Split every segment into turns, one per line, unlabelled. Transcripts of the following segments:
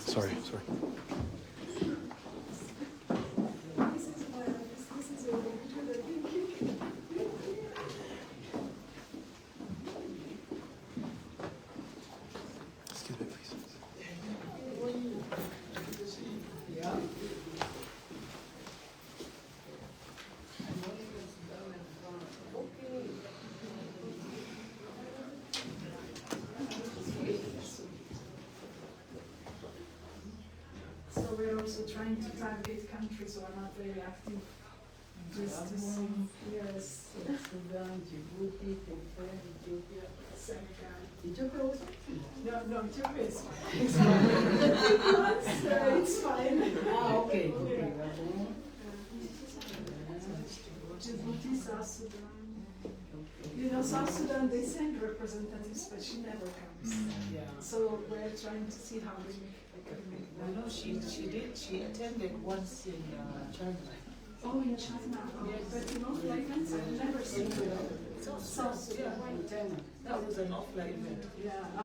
Sorry. Excuse me, please.
So we're also trying to target countries who are not very active, just to see, yes,
Sudan, Djibouti, Ethiopia.
Senegal.
Ethiopia also?
No, Ethiopia is fine. It's fine. It's fine.
Okay.
Djibouti, South Sudan. You know, South Sudan, they send representatives, but she never comes.
Yeah.
So we're trying to see how we can make
I know she attended once in China.
Oh, in China.
Yes.
But in offline events, I've never seen her. South Sudan.
China. That was an offline event.
Yeah.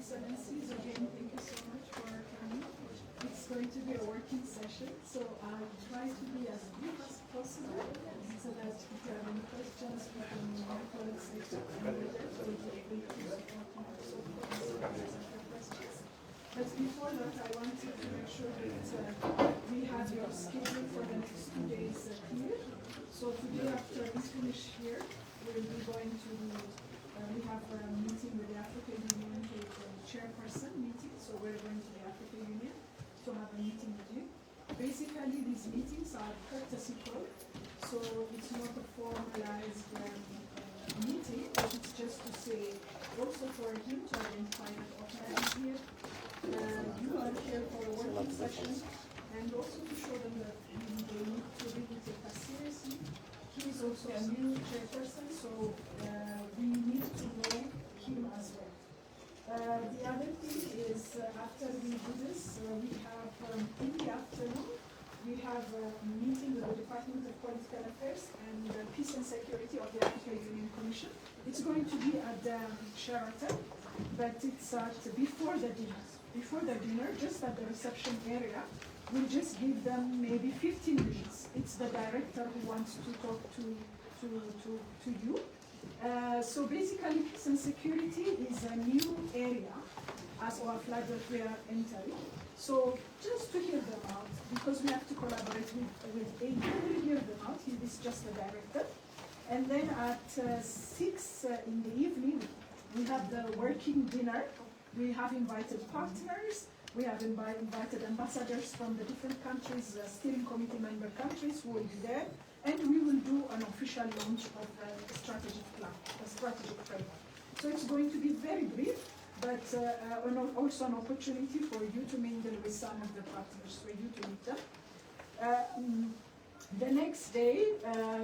Excellencies, again, thank you so much for coming. It's going to be a working session, so I'll try to be as brief as possible so that if you have any questions from my colleagues later on, we'll be able to support you and answer your questions. But before that, I wanted to make sure that we have your schedule for the next 2 days clear. So today, after we finish here, we'll be going to we have a meeting with the African Union, the chairperson meeting, so we're going to the African Union to have a meeting with you. Basically, these meetings are courtesy call, so it's not a formalized meeting, but it's just to say, also for him to identify that OAFLA is here, you are here for a working session, and also to show them that they need to really take us seriously. He is also a new chairperson, so we need to know him as well. The other thing is, after we do this, we have, in the afternoon, we have a meeting with the Department of Political Affairs and Peace and Security of the African Union Commission. It's going to be at the Sheraton, but it's before the dinner. Before the dinner, just at the reception area, we'll just give them maybe 15 minutes. It's the director who wants to talk to you. So basically, peace and security is a new area as OAFLA that we are entering. So just to hear them out, because we have to collaborate with AU, we'll hear them out. He is just the director. And then at 6 in the evening, we have the working dinner. We have invited partners. We have invited ambassadors from the different countries, steering committee member countries who will be there, and we will do an official launch of a strategic plan, a strategic framework. So it's going to be very brief, but also an opportunity for you to mingle with some of the partners, for you to meet them. The next day,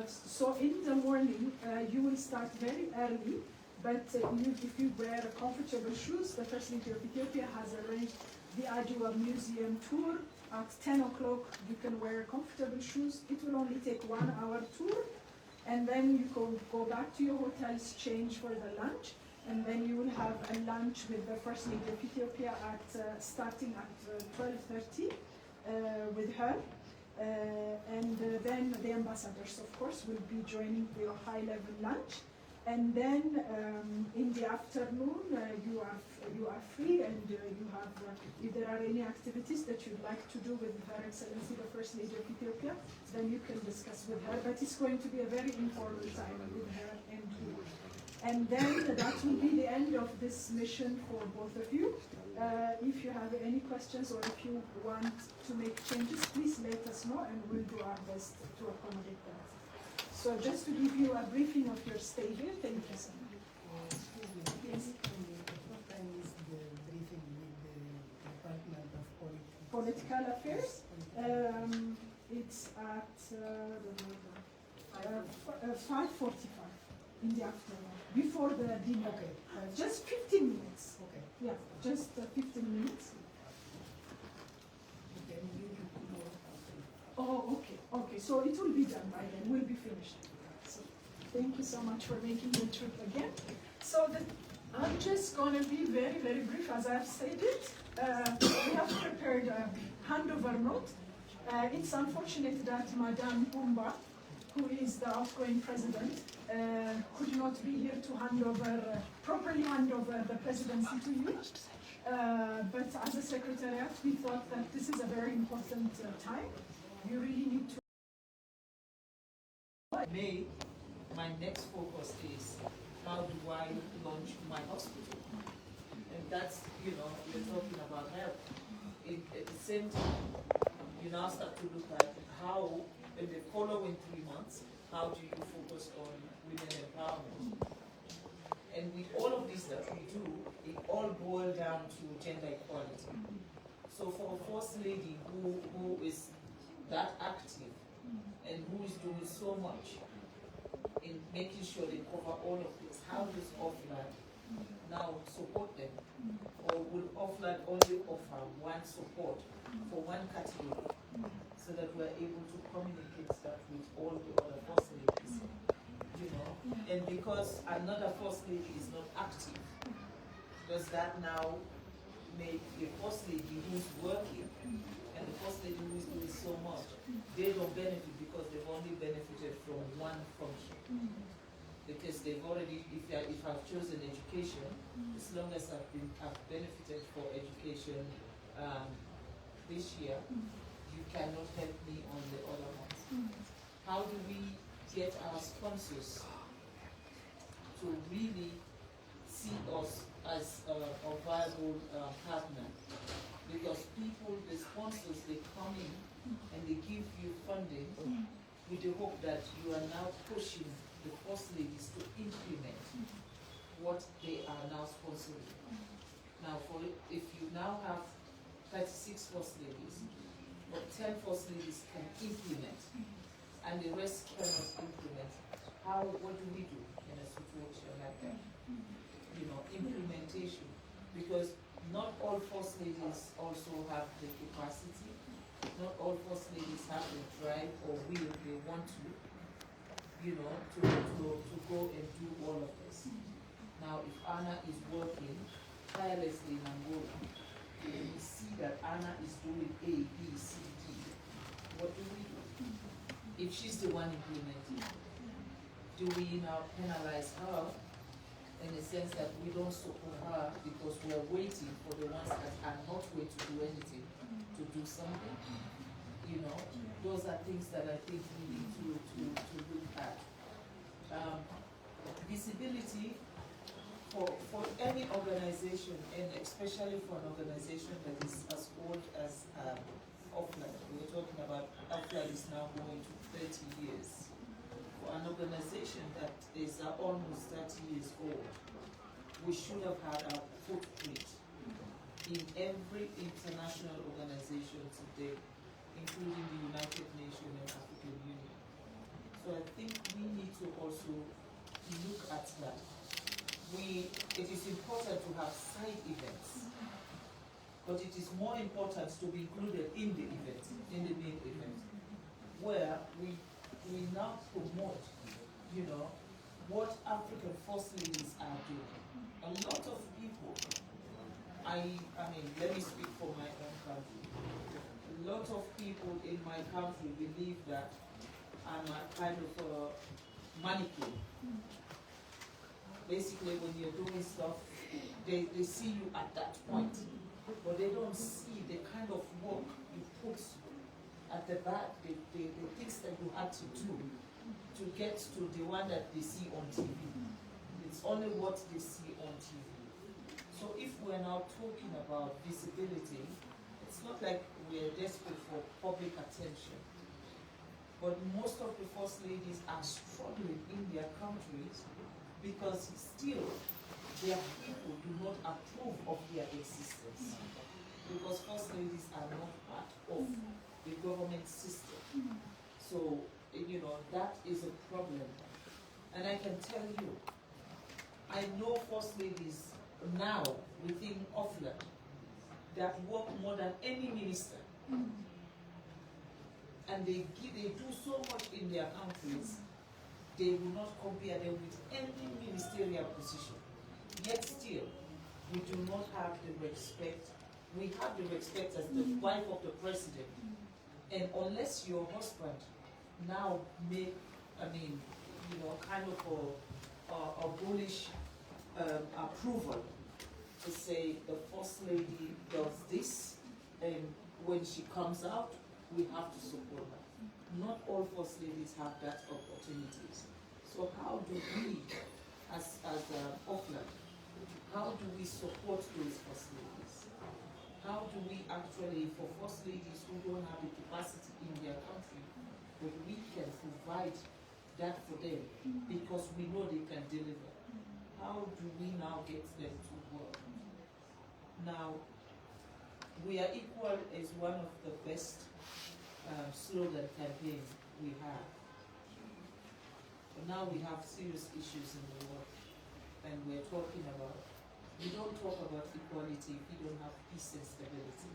so in the morning, you will start very early, but if you wear comfortable shoes, the First Lady of Ethiopia has arranged the Adwa Museum tour at 10 o'clock. You can wear comfortable shoes. It will only take 1 hour tour, and then you can go back to your hotels, change for the lunch, and then you will have a lunch with the First Lady of Ethiopia at starting at 12:30 with her. And then the ambassadors, of course, will be joining your high-level lunch. And then in the afternoon, you are free, and you have, if there are any activities that you'd like to do with Her Excellency the First Lady of Ethiopia, then you can discuss with her. But it's going to be a very informal time with her and you. And then that will be the end of this mission for both of you. If you have any questions or if you want to make changes, please let us know, and we'll do our best to accommodate that. So just to give you a briefing of your stay here, thank you so much. Yes.
What time is the briefing with the Department of
Political Affairs. It's at 5:45 in the afternoon, before the dinner.
Okay.
Just 15 minutes.
Okay.
Yeah, just 15 minutes.
Then you know.
Oh, okay, okay. So it will be done by then. We'll be finished. So thank you so much for making the trip again. So I'm just going to be very, very brief, as I've stated. We have prepared a handover note. It's unfortunate that Madame Umba, who is the outgoing president, could not be here to properly hand over the presidency to you. But as a secretariat, we thought that this is a very important time. You really need to.
May, my next focus is how do I launch my hospital? And that's, you're talking about health. At the same time, you now start to look at how, in the following 3 months, how do you focus on women empowerment? And with all of this that we do, it all boils down to gender equality. So for a first lady who is that active and who is doing so much in making sure they cover all of this, how does OAFLA now support them? Or will OAFLA only offer one support for one category so that we're able to communicate that with all the other first ladies? And because another first lady is not active, does that now make the first lady who's working and the first lady who's doing so much, they don't benefit because they've only benefited from one function? Because they've already, if I've chosen education, as long as I've benefited for education this year, you cannot help me on the other ones. How do we get our sponsors to really see us as a viable partner? Because the sponsors, they come in and they give you funding with the hope that you are now pushing the first ladies to implement what they are now sponsoring. Now, if you now have 36 first ladies, but 10 first ladies can implement, and the rest cannot implement, what do we do in a situation like that? Implementation. Because not all first ladies also have the capacity, not all first ladies have the drive or will they want to, to go and do all of this. Now, if Anna is working tirelessly in Angola, and we see that Anna is doing A, B, C, D, what do we do? If she's the one implementing, do we now penalize her in the sense that we don't support her because we are waiting for the ones that are not going to do anything to do something? Those are things that I think we need to look at. Visibility for any organization, and especially for an organization that is as old as OAFLA. We're talking about OAFLA is now going to 30 years. For an organization that is almost 30 years old, we should have had a footprint in every international organization today, including the United Nations and African Union. So I think we need to also look at that. It is important to have side events, but it is more important to be included in the event, in the main event, where we now promote, what African first ladies are doing. A lot of people, I mean, let me speak for my own country. A lot of people in my country believe that I'm a kind of a mannequin. Basically, when you're doing stuff, they see you at that point, but they don't see the kind of work you put at the back, the things that you had to do to get to the one that they see on TV. It's only what they see on TV. So if we're now talking about visibility, it's not like we're desperate for public attention. But most of the first ladies are struggling in their countries because still their people do not approve of their existence. Because first ladies are not part of the government system. So you know, that is a problem. And I can tell you, I know first ladies now within OAFLA that work more than any minister. And they do so much in their countries, they will not compare them with any ministerial position. Yet still, we do not have the respect. We have the respect as the wife of the president. And unless your husband now make, kind of a bullish approval to say the first lady does this, and when she comes out, we have to support her. Not all first ladies have that opportunities. So how do we, as OAFLA, how do we support those first ladies? How do we actually, for first ladies who don't have the capacity in their country, but we can provide that for them because we know they can deliver? How do we now get them to work? Now, we are equal is one of the best slogan campaigns we have. But now we have serious issues in the world, and we're talking about, we don't talk about equality if we don't have peace and stability.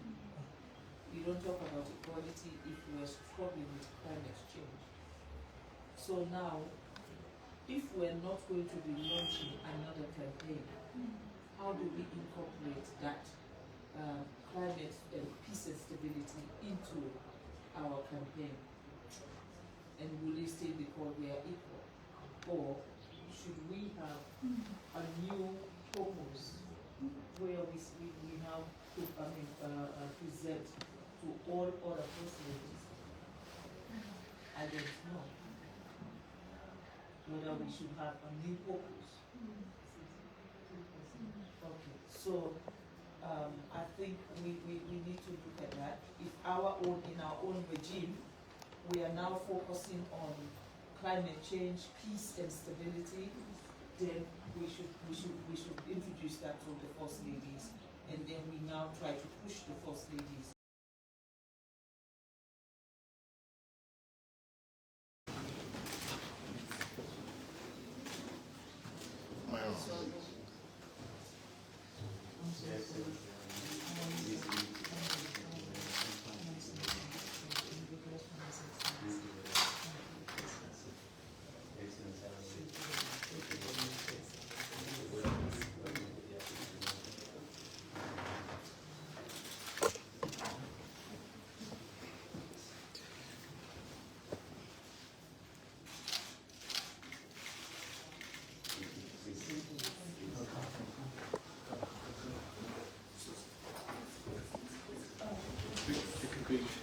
We don't talk about equality if we're struggling with climate change. So now, if we're not going to be launching another campaign, how do we incorporate that climate and peace and stability into our campaign? And will it still be called We Are Equal? Or should we have a new purpose where we now present to all other first ladies? I don't know whether we should have a new purpose. Okay, so I think we need to look at that. If in our own regime, we are now focusing on climate change, peace and stability, then we should introduce that to the first ladies, and then we now try to push the first ladies.
Big